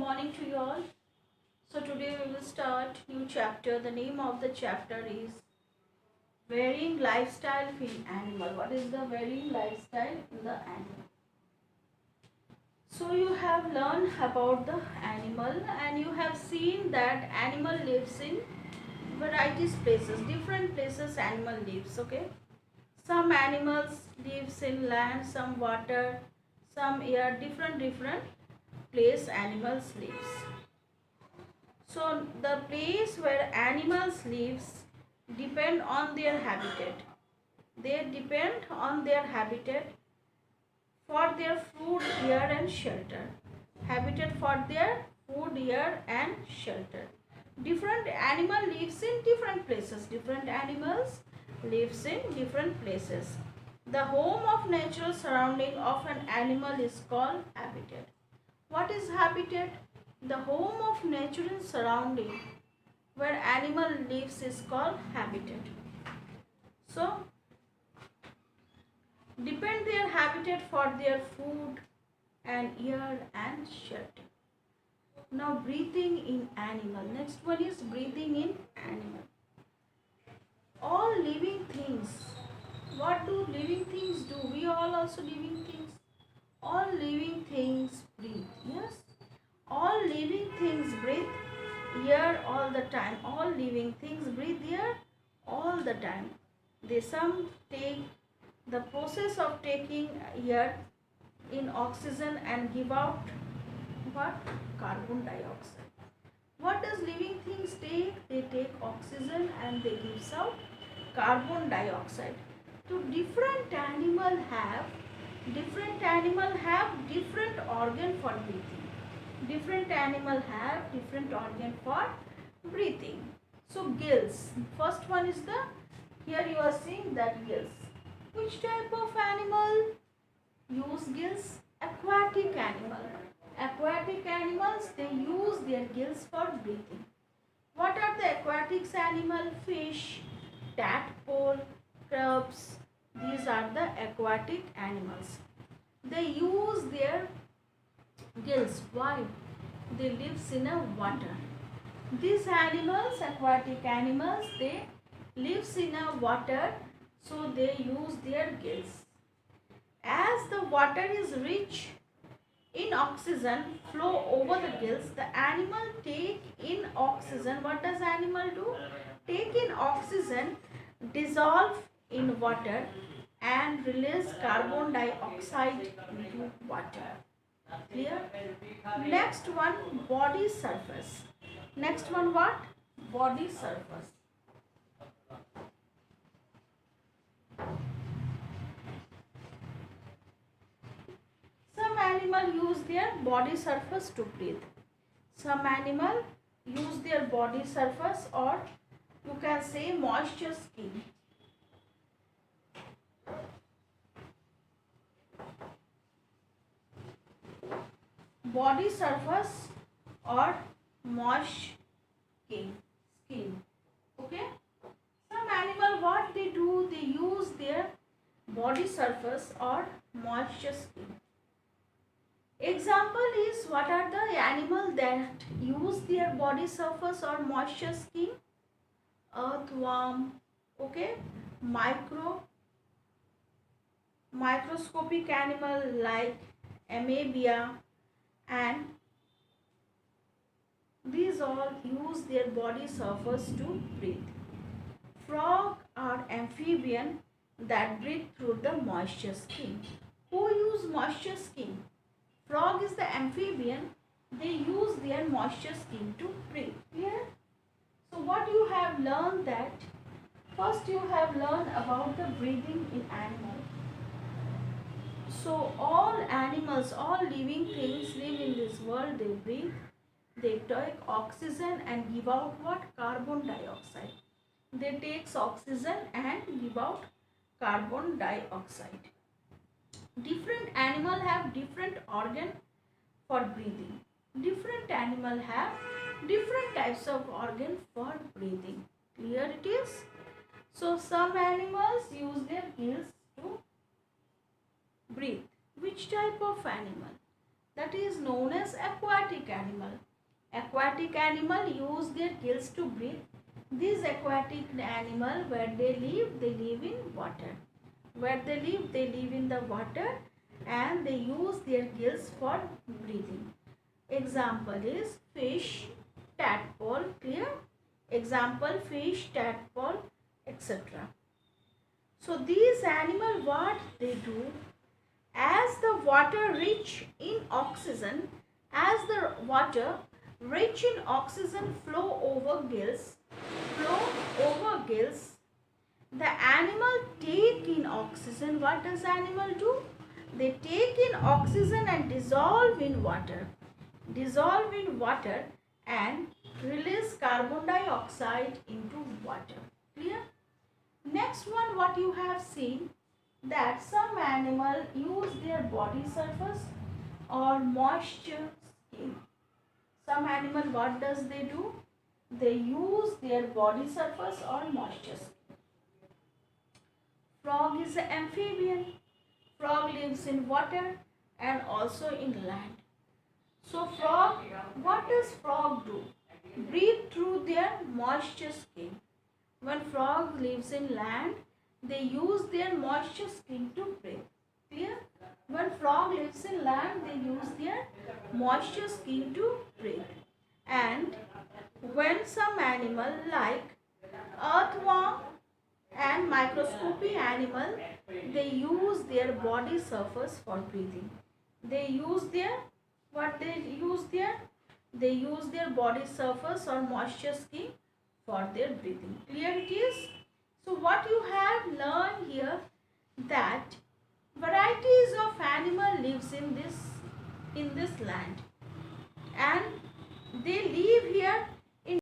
morning to you all. So today we will start new chapter. The name of the chapter is Varying Lifestyle in Animal. What is the varying lifestyle in the animal? So you have learned about the animal and you have seen that animal lives in varieties places, different places animal lives, okay? Some animals lives in land, some water, some air, different place animals lives. So the place where animals lives depend on their habitat. They depend on their habitat for their food, air and shelter. Habitat for their food, air and shelter. Different animal lives in different places. Different animals lives in different places. The home of natural surrounding of an animal is called habitat. What is habitat? The home of natural surrounding where animal lives is called habitat. So, depend their habitat for their food and air and shelter. Now, breathing in animal. Next one is breathing in animal. All living things. What do living things do? We all also living things. All living things breathe. Yes. All living things breathe air all the time. All living things breathe air all the time. They some take the process of taking air in oxygen and give out what? Carbon dioxide. What does living things take? They take oxygen and they give out carbon dioxide. So different animal have different organ for breathing. Different animal have different organ for breathing. So gills. First one is the, here you are seeing that gills. Which type of animal use gills? Aquatic animal. Aquatic animals, they use their gills for breathing. What are the aquatic animal? Fish, tadpole, crabs. These are the aquatic animals. They use their gills. Why? They live in a water. These animals, aquatic animals, they live in a water, so they use their gills. As the water is rich in oxygen flow over the gills, the animal take in oxygen. What does animal do? Take in oxygen, dissolve in water and release carbon dioxide into water. Clear? Next one, body surface. Next one what? Body surface. Some animal use their body surface to breathe. Some animal use their body surface, or you can say moisture skin. Body surface or moist skin. Okay. Some animal, what they do? They use their body surface or moisture skin. Example is, what are the animals that use their body surface or moisture skin? Earthworm, okay, microscopic animal like amebia, and these all use their body surface to breathe. Frog are amphibian that breathe through the moisture skin. Who use moisture skin? Frog is the amphibian. They use their moisture skin to breathe. Clear? So what you have learned that, first you have learned about the breathing in animal. So all animals, all living things live in this world. They breathe. They take oxygen and give out what? Carbon dioxide. They take oxygen and give out carbon dioxide. Different animal have different organ for breathing. Different animal have different types of organ for breathing. Clear it is? So some animals use their gills to breathe. Which type of animal? that is known as aquatic animal. Aquatic animal use their gills to breathe. These aquatic animal, where they live in water. Where they live in the water, and they use their gills for breathing. Example is fish, tadpole, clear? Example fish, tadpole, etc. So these animal, what they do, as the water rich in oxygen, as the water rich in oxygen flow over gills, the animal take in oxygen. What does animal do? They take in oxygen and dissolve in water. And release carbon dioxide into water. Clear? Next one, what you have seen, that some animal use their body surface or moisture skin. Some animal, what does they do? They use their body surface or moisture skin. Frog is an amphibian. Frog lives in water and also in land. So frog, what does frog do? Breathe through their moisture skin. When frog lives in land, they use their moisture skin to breathe. Clear? When frog lives in land, they use their moisture skin to breathe. And when some animal like earthworm and microscopic animal, they use their body surface for breathing. They use their, what they use their? They use their body surface or moisture skin for their breathing. Clear it is? So what you have learned here, that varieties of animal lives in this land, and they live here